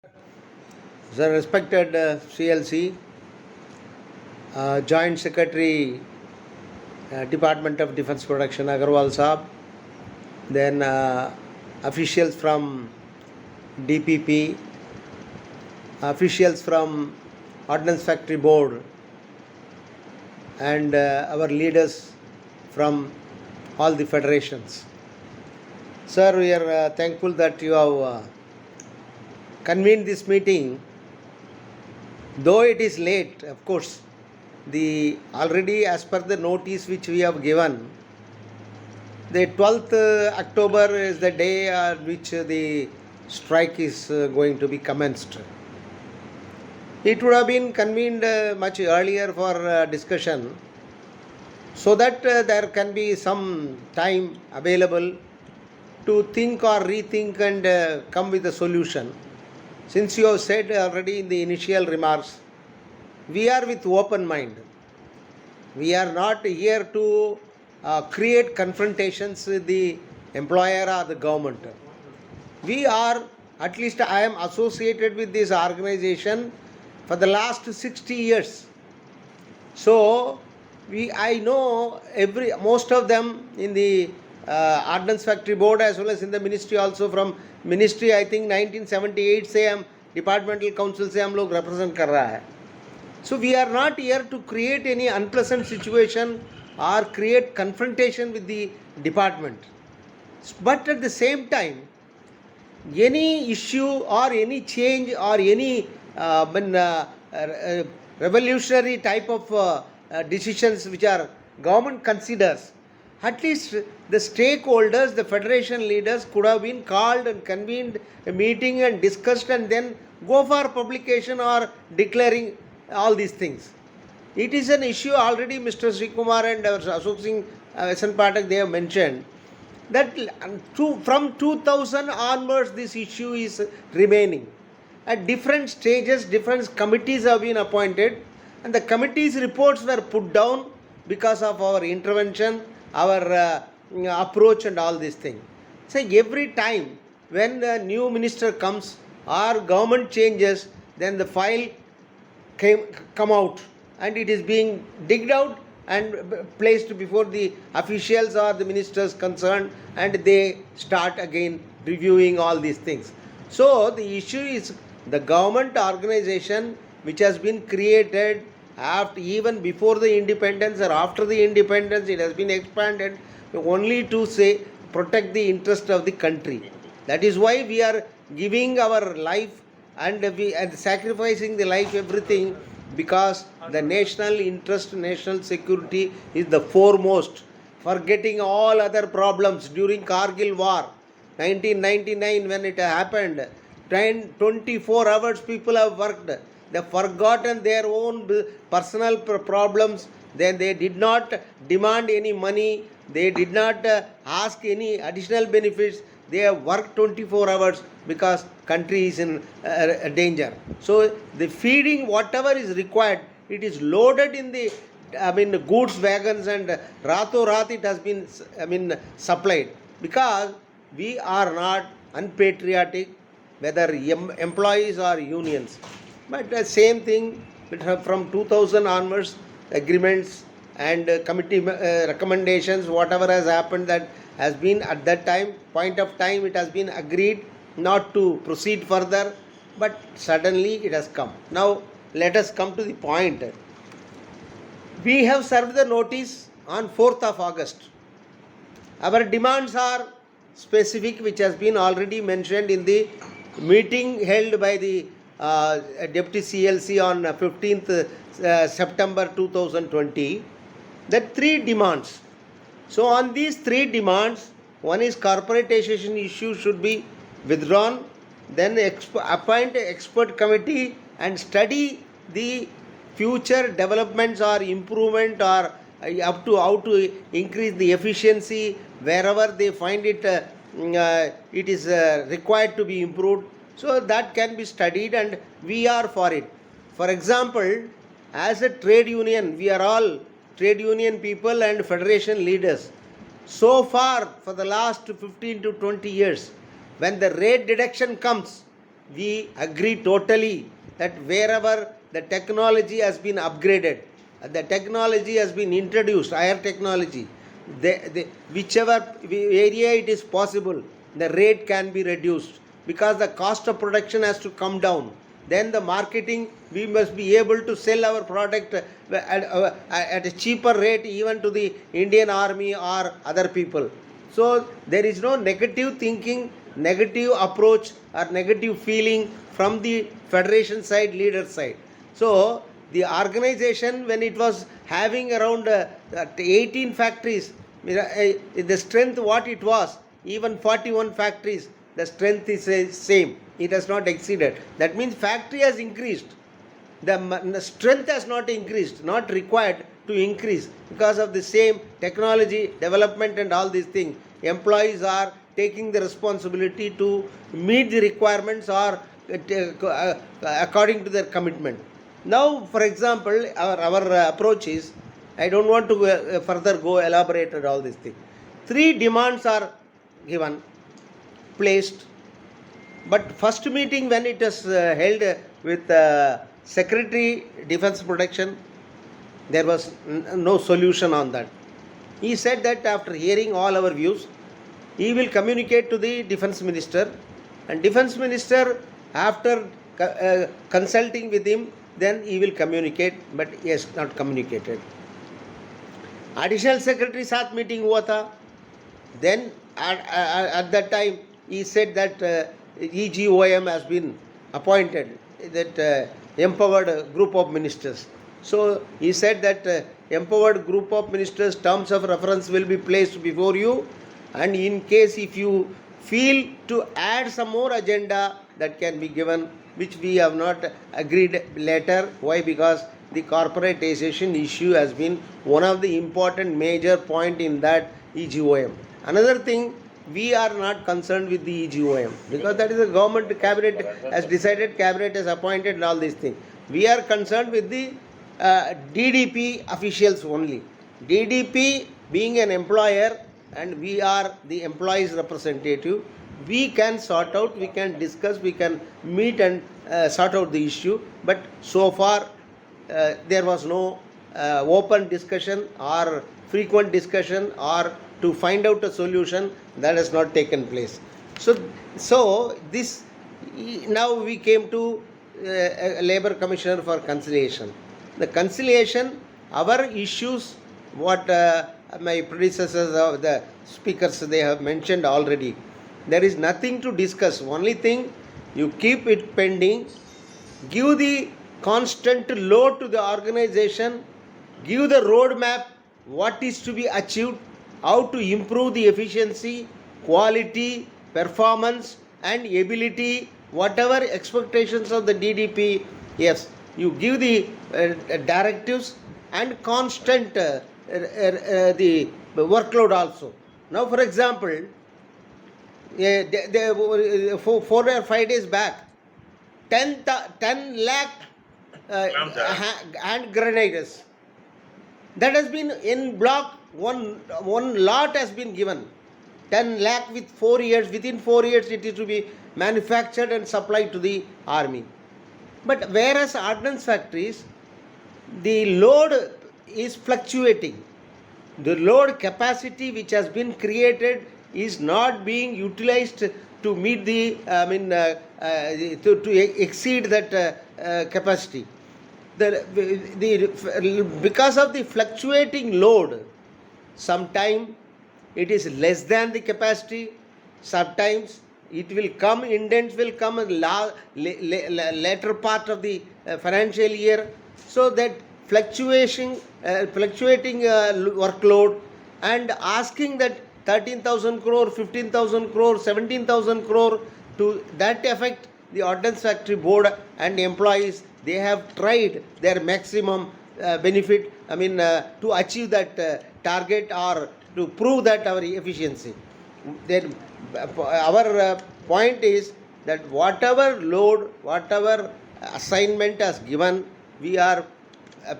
The respected CLC, Joint Secretary, Department of Defence Production, Agarwal Saab, then officials from DPP, officials from Ordnance Factory Board, and our leaders from all the federations. Sir, we are thankful that you have convened this meeting. Though it is late, of course, the already as per the notice which we have given, the 12th October is the day on which the strike is going to be commenced. It would have been convened much earlier for discussion, so that there can be some time available to think or rethink and come with a solution. Since you have said already in the initial remarks, we are with open mind. We are not here to create confrontations with the employer or the government. We are, at least I am associated with this organization for the last 60 years. So I know most of them in the Ordnance Factory Board as well as in the ministry also. From ministry I think 1978 से हम departmental council से हम लोग represent कर रहा है. So we are not here to create any unpleasant situation or create confrontation with the department. But at the same time, any issue or any change or any revolutionary type of decisions which are government considers, at least the stakeholders, the federation leaders could have been called and convened a meeting and discussed and then go for publication or declaring all these things. It is an issue already Mr. Sri Kumar and Ashok Singh SN Pathak, they have mentioned that from 2000 onwards this issue is remaining. At different stages, different committees have been appointed and the committees' reports were put down because of our intervention, our approach and all these things. So every time when the new minister comes or government changes, then the file come out and it is being digged out and placed before the officials or the ministers concerned, and they start again reviewing all these things. So the issue is the government organization which has been created after, even before the independence or after the independence, it has been expanded only to say protect the interest of the country. That is why we are giving our life and sacrificing the life, everything, because the national interest, national security is the foremost. Forgetting all other problems during Kargil war, 1999 when it happened, 24 hours people have worked. They have forgotten their own personal problems. Then they did not demand any money. They did not ask any additional benefits. They have worked 24 hours because country is in danger. So the feeding, whatever is required, it is loaded in the goods wagons, and rato rat it has been supplied, because we are not unpatriotic, whether employees or unions. But the same thing from 2000 onwards, agreements and committee recommendations, whatever has happened, that has been at that time, point of time, it has been agreed not to proceed further, but suddenly it has come. Now let us come to the point. We have served the notice on 4th of August. Our demands are specific, which has been already mentioned in the meeting held by the Deputy CLC on 15th September 2020. That 3 demands. So on these 3 demands, one is corporatization issue should be withdrawn, then appoint an expert committee and study the future developments or improvement or up to how to increase the efficiency wherever they find it it is required to be improved. So that can be studied and we are for it. For example, as a trade union, we are all trade union people and federation leaders. So far, for the last 15 to 20 years, when the rate deduction comes, we agree totally that wherever the technology has been upgraded, the technology has been introduced, higher technology, whichever area it is possible, the rate can be reduced because the cost of production has to come down. Then the marketing, we must be able to sell our product at a cheaper rate even to the Indian Army or other people. So there is no negative thinking, negative approach or negative feeling from the federation side, leader side. So the organization, when it was having around 18 factories, the strength what it was, even 41 factories, the strength is same. It has not exceeded. That means factory has increased. The strength has not increased, not required to increase because of the same technology development and all these things. Employees are taking the responsibility to meet the requirements or according to their commitment. Now, for example, our approach is, I don't want to further go elaborate on all these things. 3 demands are given, placed. But first meeting when it was held with Secretary Defence Protection, there was no solution on that. He said that after hearing all our views, he will communicate to the Defence Minister, and Defence Minister, after consulting with him, then he will communicate, but he has not communicated. Additional Secretary साथ meeting हुआ था. Then at that time he said that EGOM has been appointed, that empowered group of ministers. So he said that empowered group of ministers terms of reference will be placed before you, and in case if you feel to add some more agenda, that can be given, which we have not agreed later. Why? Because the corporatization issue has been one of the important major point in that EGOM. Another thing, we are not concerned with the EGOM because that is a government, cabinet has decided, cabinet has appointed and all these things. We are concerned with the DDP officials only. DDP being an employer and we are the employees representative, we can sort out, we can discuss, we can meet and sort out the issue. But so far there was no open discussion or frequent discussion or to find out a solution. That has not taken place. So this, now we came to a Labour Commissioner for conciliation. The conciliation, our issues, what my predecessors of the speakers, they have mentioned already. There is nothing to discuss. Only thing, you keep it pending, give the constant load to the organization, give the roadmap, what is to be achieved, how to improve the efficiency, quality, performance and ability, whatever expectations of the DDP, yes, you give the directives and constant the workload also. Now, for example, 4 or 5 days back, 10 lakh hand grenades. That has been in block, one lot has been given. 10 lakh with 4 years, within 4 years it is to be manufactured and supplied to the army. But whereas ordnance factories, the load is fluctuating. The load capacity which has been created is not being utilized to meet the, to exceed that capacity. Because of the fluctuating load, sometimes it is less than the capacity, sometimes it will come, indents will come in later part of the financial year. So that fluctuating workload and asking that 13,000 crore, 15,000 crore, 17,000 crore, to that effect, the Ordnance Factory Board and employees, they have tried their maximum benefit, to achieve that target or to prove that our efficiency. Then our point is that whatever load, whatever assignment has given, we are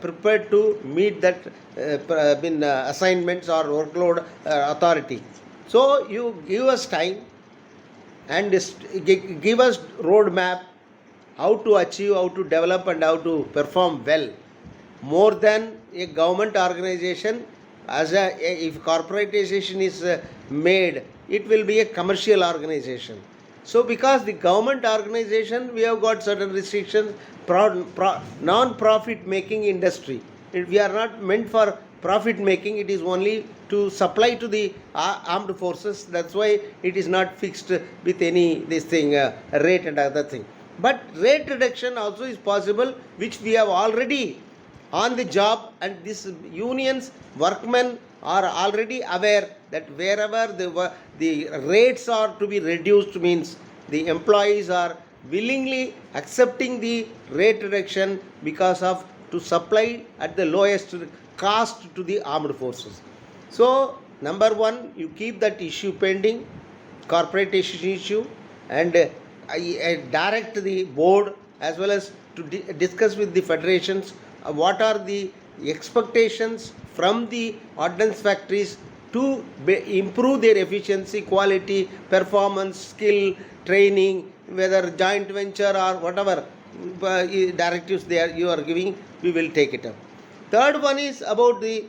prepared to meet that assignments or workload authority. So you give us time, and give us roadmap how to achieve, how to develop and how to perform well. More than a government organization, if corporatization is made, it will be a commercial organization. So because the government organization, we have got certain restrictions, non-profit making industry. We are not meant for profit making, it is only to supply to the armed forces. That's why it is not fixed with any rate and other thing. But rate reduction also is possible, which we have already on the job, and these unions, workmen are already aware that wherever the rates are to be reduced, means the employees are willingly accepting the rate reduction because of to supply at the lowest cost to the armed forces. So number one, you keep that issue pending, corporatization issue, and I direct the board as well as to discuss with the federations what are the expectations from the ordnance factories to improve their efficiency, quality, performance, skill, training, whether joint venture or whatever directives you are giving, we will take it up. Third one is about the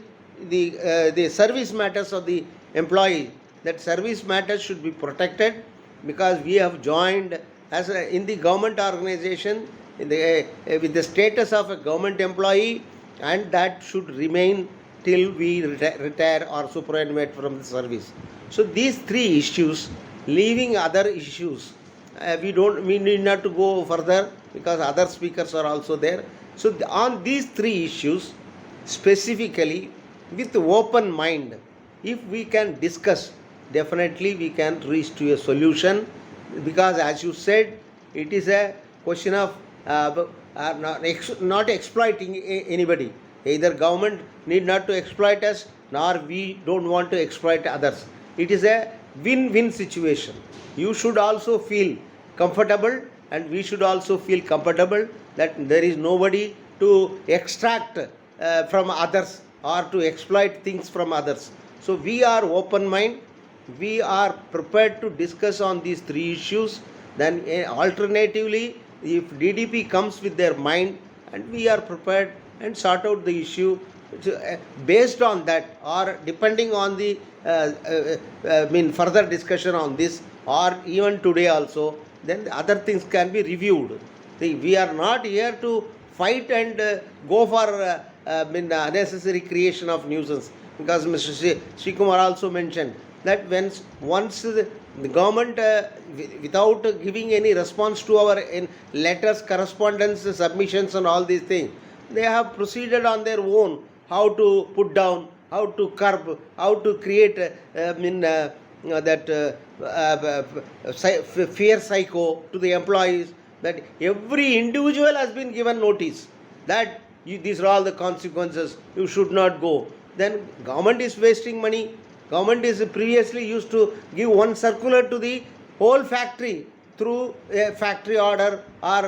service matters of the employee. That service matters should be protected, because we have joined as in the government organization with the status of a government employee, and that should remain till we retire or superannuate from the service. So these three issues, leaving other issues, we need not to go further because other speakers are also there. So on these three issues specifically, with open mind, if we can discuss, definitely we can reach to a solution, because as you said, it is a question of not exploiting anybody. Either government need not to exploit us, nor we don't want to exploit others. It is a win-win situation. You should also feel comfortable, and we should also feel comfortable that there is nobody to extract from others or to exploit things from others. So we are open mind, we are prepared to discuss on these three issues. Then alternatively, if DDP comes with their mind, and we are prepared and sort out the issue based on that, or depending on the further discussion on this, or even today also, then the other things can be reviewed. See, we are not here to fight and go for unnecessary creation of nuisance, because Mr. Srikumar also mentioned that once the government without giving any response to our letters, correspondence, submissions and all these things, they have proceeded on their own how to put down, how to curb, how to create fear psycho to the employees, that every individual has been given notice that these are all the consequences, you should not go. Then government is wasting money. Government is previously used to give one circular to the whole factory through a factory order or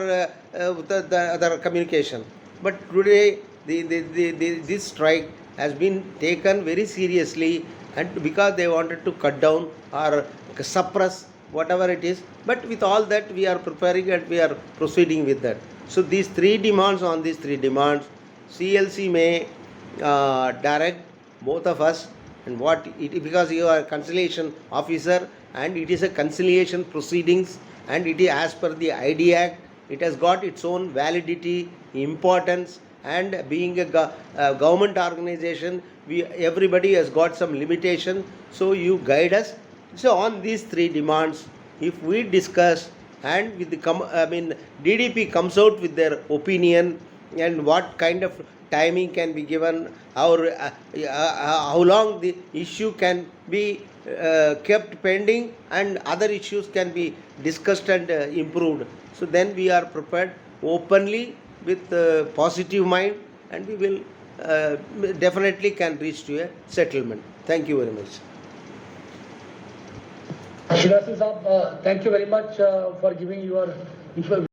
the other communication. But today this strike has been taken very seriously, and because they wanted to cut down or suppress whatever it is. But with all that, we are preparing and we are proceeding with that. So these three demands, on these three demands, CLC may direct both of us, and because you are a conciliation officer and it is a conciliation proceedings, and it is as per the ID Act, it has got its own validity, importance, and being a government organization, everybody has got some limitation. So you guide us. So on these three demands, if we discuss, and with the DDP comes out with their opinion, and what kind of timing can be given, how long the issue can be kept pending, and other issues can be discussed and improved. So then we are prepared openly with positive mind, and we will definitely can reach to a settlement. Thank you very much. Shirasi Saab, thank you very much for giving your